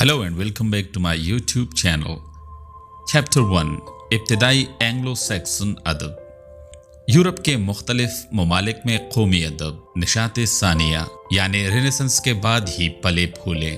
Hello and welcome back to my YouTube channel. Chapter 1 इब्तिदाई Anglo Saxon अदब। Europe के मुख्तलिफ ममालिक में कौमी अदब निशात सानिया यानी रेनेसेंस के बाद ही पले फूले,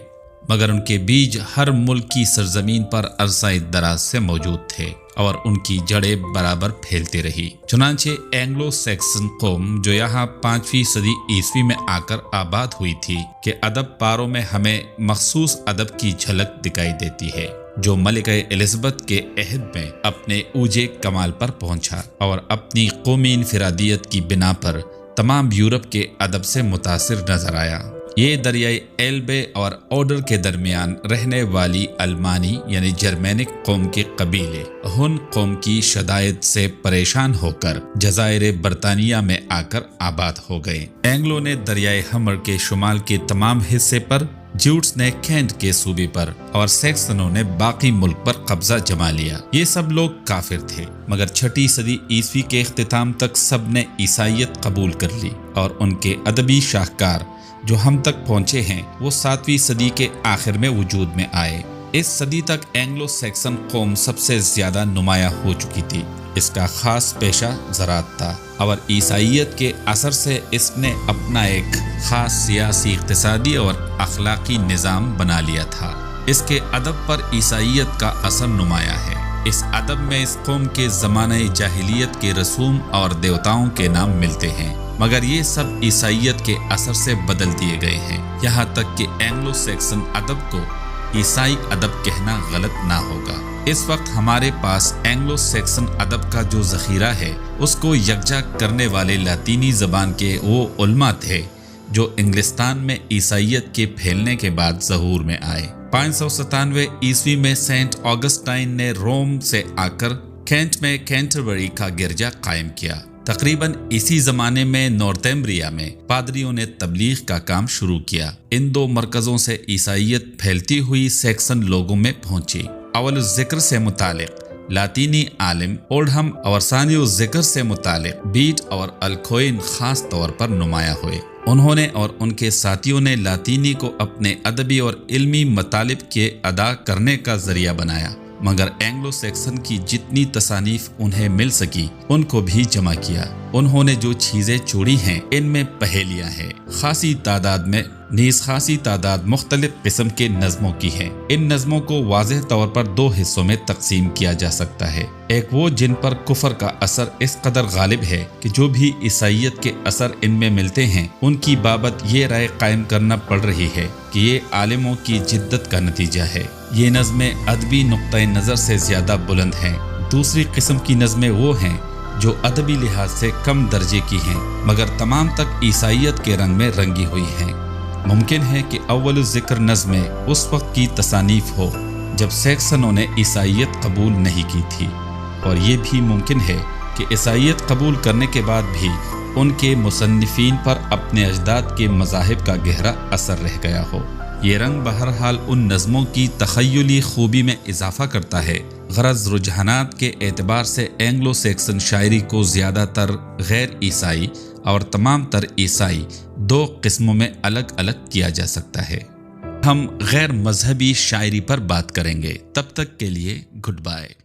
मगर उनके बीज हर मुल्क की सरजमीन पर अरसा दराज से मौजूद थे और उनकी जड़ें बराबर फैलती रही। चुनांचे एंग्लो सैक्सन कौम जो यहाँ 5वीं सदी ईस्वी में आकर आबाद हुई थी के अदब पारों में हमें मखसूस अदब की झलक दिखाई देती है, जो मलिका एलिज़ाबेथ के अहद में अपने ऊंचे कमाल पर पहुंचा और अपनी कौमी इनफरादियत की बिना पर तमाम यूरोप के अदब से मुतासिर नजर आया। ये दरियाई एल्बे और ओडर के दरमियान रहने वाली अल्मानी यानी जर्मेनिक कौम के कबीले हुन कौम की शदायत से परेशान होकर जज़ायर बरतानिया में आकर आबाद हो गए। एंग्लो ने दरियाई हमर के शुमाल के तमाम हिस्से पर, ज्यूट्स ने कैंट के सूबे पर और सैक्सनों ने बाकी मुल्क पर कब्जा जमा लिया। ये सब लोग काफिर थे, मगर 6ठी सदी ईस्वी के इख्तिताम तक सब ने ईसाइयत कबूल कर ली और उनके अदबी शाहकार जो हम तक पहुंचे हैं वो 7वीं सदी के आखिर में वजूद में आए। इस सदी तक एंग्लो सैक्सन कौम सबसे ज्यादा नुमाया हो चुकी थी। इसका खास पेशा ज़राअत था और ईसाइयत के असर से इसने अपना एक खास सियासी, इक़्तिसादी और अखलाकी निज़ाम बना लिया था। इसके अदब पर ईसाइयत का असर नुमाया है। इस अदब में इस कौम के ज़माने जाहिलियत के रसूम और देवताओं के नाम मिलते हैं, मगर ये सब ईसाइयत के असर से बदल दिए गए हैं। यहाँ तक कि एंग्लो सैक्सन अदब को ईसाई अदब कहना गलत ना होगा। इस वक्त हमारे पास एंग्लो सैक्सन अदब का जो ज़ख़ीरा है उसको यकजा करने वाले लातीनी ज़बान के वो उलमा थे जो इंग्लिस्तान में ईसाइयत के फैलने के बाद ज़हूर में आए। 597 ईस्वी में सेंट ऑगस्टाइन ने रोम से आकर कैंट में कैंटरबरी का गिरजा कायम किया। तकरीबन इसी जमाने में नॉर्थम्ब्रिया में पादरियों ने तबलीग का काम शुरू किया। इन दो मरकजों से ईसाइयत फैलती हुई सैक्सन लोगों में पहुंची। अवल ज़िक्र से मुतालिक लातीनी आलिम ओल्डहम और सानियो ज़िक्र से मुतालिक बीट और अल्खोइन खास तौर पर नुमाया हुए। उन्होंने और उनके साथियों ने लातीनी को अपने अदबी और इल्मी मतालिब के अदा करने का जरिया बनाया, मगर एंग्लो सैक्सन की जितनी तसानीफ उन्हें मिल सकी उनको भी जमा किया। उन्होंने जो चीज़ें छोड़ी हैं इनमें पहेलियाँ हैं, खासी तादाद मुख्तलिफ किस्म के नज़मों की है। इन नज़मों को वाज़ेह तौर पर 2 हिस्सों में तकसीम किया जा सकता है। एक वो जिन पर कुफर का असर इस कदर गालिब है कि जो भी ईसाइयत के असर इनमें मिलते हैं उनकी बाबत ये राय कायम करना पड़ रही है कि ये आलिमों की जिद्दत का नतीजा है। ये नज़में अदबी नुक्ता नज़र से ज़्यादा बुलंद हैं। दूसरी किस्म की नज़में वो हैं जो अदबी लिहाज से कम दर्जे की हैं, मगर तमाम तक ईसाइयत के रंग में रंगी हुई हैं। मुमकिन है कि अव्वल ज़िक्र नज़में उस वक्त की तसानीफ हो जब सैक्सनों ने ईसाइयत कबूल नहीं की थी, और ये भी मुमकिन है कि ईसाइयत कबूल करने के बाद भी उनके मुसन्निफीन पर अपने अजदाद के मज़ाहिब का गहरा असर रह गया हो। ये रंग बहरहाल उन नज़मों की तख़य्युली खूबी में इजाफ़ा करता है। गरज रुझानात के एतबार से एंग्लो सैक्सन शायरी को ज़्यादातर गैर ईसाई और तमाम तर ईसाई 2 किस्मों में अलग अलग किया जा सकता है। हम गैर मजहबी शायरी पर बात करेंगे। तब तक के लिए गुड बाय।